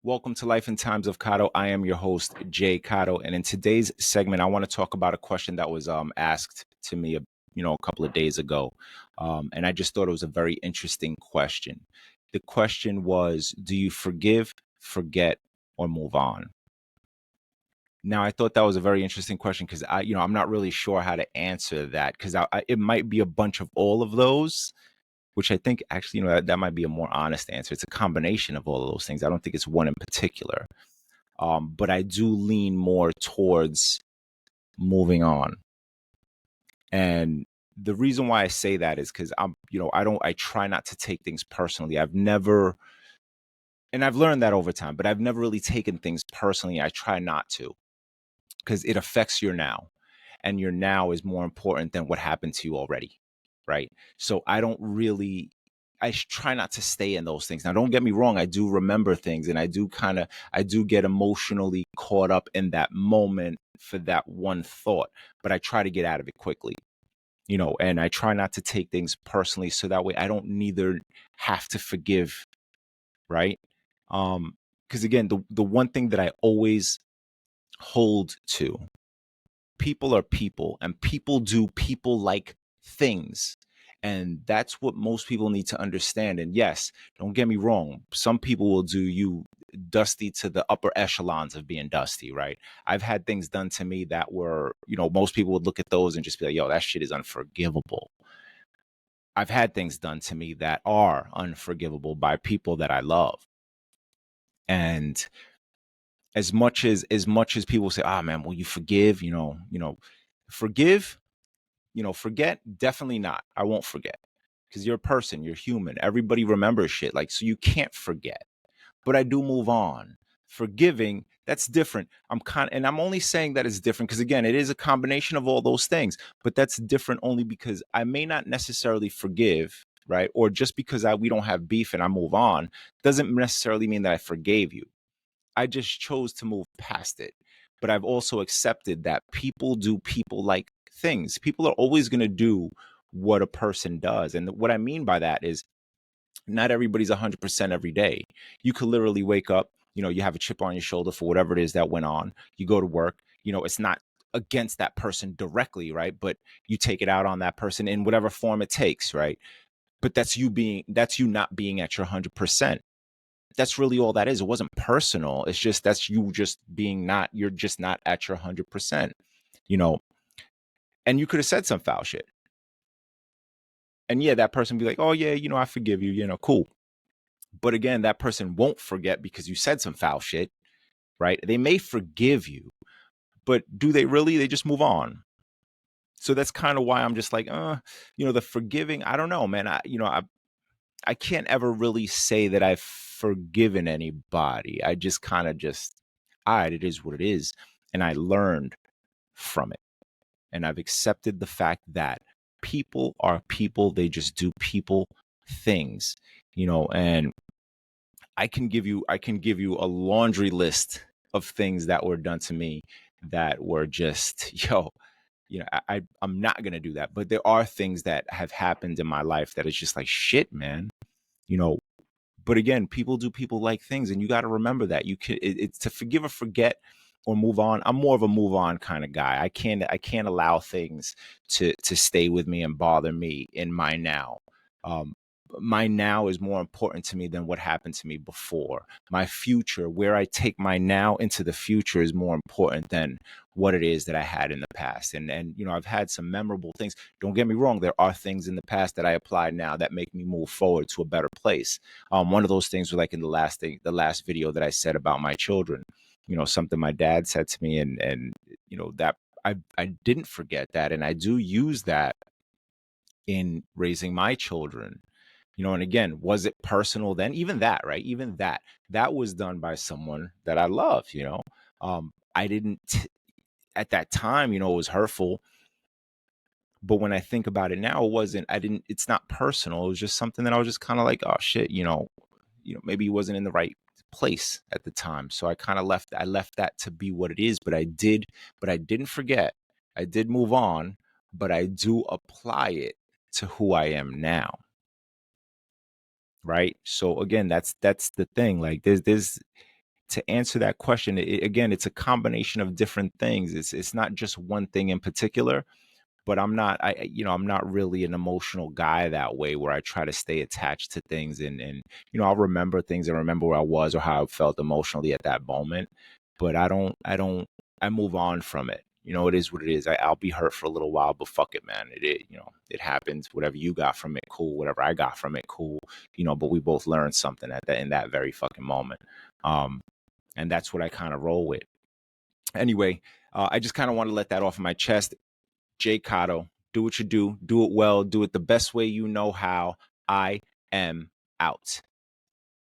Welcome to Life in Times of Cotto. I am your host, Jay Cotto, and in today's segment, I want to talk about a question that was asked to me, a couple of days ago, and I just thought it was a very interesting question. The question was, do you forgive, forget, or move on? Now, I thought that was a very interesting question because I'm not really sure how to answer that because it might be a bunch of all of those, which I think actually, that might be a more honest answer. It's a combination of all of those things. I don't think it's one in particular. But I do lean more towards moving on. And the reason why I say that is because I try not to take things personally. I've never, and I've learned that over time, but I've never really taken things personally. I try not to because it affects your now. And your now is more important than what happened to you already. Right. So I try not to stay in those things. Now, don't get me wrong. I do remember things and I do get emotionally caught up in that moment for that one thought, but I try to get out of it quickly, and I try not to take things personally. So that way I don't neither have to forgive. Right. Because again, the one thing that I always hold to, people are people and people do people like things. And that's what most people need to understand. And yes, don't get me wrong. Some people will do you dusty to the upper echelons of being dusty, right? I've had things done to me that were, most people would look at those and just be like, yo, that shit is unforgivable. I've had things done to me that are unforgivable by people that I love. And as much as people say, ah, man, will you forgive, forgive, forget, definitely not. I won't forget because you're a person, you're human. Everybody remembers shit. Like, so you can't forget. But I do move on. Forgiving, that's different. And I'm only saying that it's different because again, it is a combination of all those things. But that's different only because I may not necessarily forgive, right? Or just because we don't have beef and I move on, doesn't necessarily mean that I forgave you. I just chose to move past it. But I've also accepted that people do people like things. People are always going to do what a person does. And what I mean by that is not everybody's 100% every day. You could literally wake up, you have a chip on your shoulder for whatever it is that went on. You go to work, it's not against that person directly, right? But you take it out on that person in whatever form it takes, right? But that's you not being at your 100%. That's really all that is. It wasn't personal. It's just that's you just being not, you're just not at your 100%, you know, and you could have said some foul shit. And yeah, that person be like, oh yeah, I forgive you, cool. But again, that person won't forget because you said some foul shit, right? They may forgive you, but do they really? They just move on. So that's kind of why I'm just like, the forgiving, I don't know, man. I can't ever really say that I've forgiven anybody. I just kind of all right, it is what it is. And I learned from it. And I've accepted the fact that people are people. They just do people things, and I can give you a laundry list of things that were done to me that were just, I'm not going to do that. But there are things that have happened in my life that is just like, shit, man, you know, but again, people do people like things, and you got to remember that it's to forgive or forget or move on. I'm more of a move on kind of guy. I can't allow things to stay with me and bother me in my now. Um, my now is more important to me than what happened to me before. My future, where I take my now into the future, is more important than what it is that I had in the past. And I've had some memorable things. Don't get me wrong, there are things in the past that I apply now that make me move forward to a better place. One of those things was like in the last video that I said about my children, something my dad said to me, and that I didn't forget that, and I do use that in raising my children. And again, was it personal then? Even that, right? Even that was done by someone that I love. I didn't at that time, it was hurtful. But when I think about it now, it's not personal. It was just something that I was just kind of like, oh shit, maybe he wasn't in the right place at the time. So I left that to be what it is, but I didn't forget. I did move on, but I do apply it to who I am now. Right. So again, that's the thing. Like there's to answer that question, again, it's a combination of different things. It's not just one thing in particular, but I'm not really an emotional guy that way where I try to stay attached to things and I'll remember things and remember where I was or how I felt emotionally at that moment, but I move on from it. It is what it is. I'll be hurt for a little while, but fuck it, man. It happens. Whatever you got from it, cool. Whatever I got from it, cool. But we both learned something in that very fucking moment. And that's what I kind of roll with. Anyway, I just kind of want to let that off my chest. Jay Cotto, do what you do it well, do it the best way you know how. I am out.